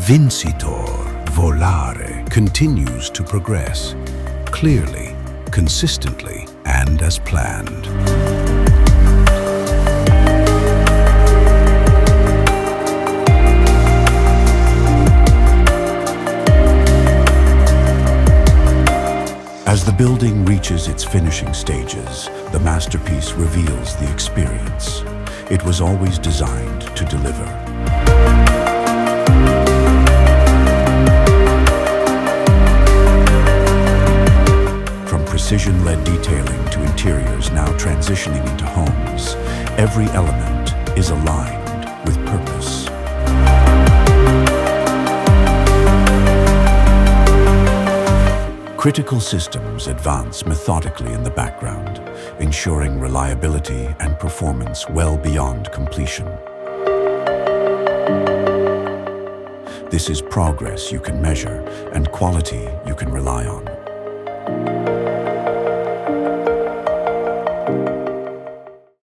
Vincitore Volare continues to progress, clearly, consistently, and as planned. As the building reaches its finishing stages, the masterpiece reveals the experience. It was always designed to deliver. From precision-led detailing to interiors now transitioning into homes, every element is aligned with purpose. Critical systems advance methodically in the background, ensuring reliability and performance well beyond completion. This is progress you can measure and quality you can rely on.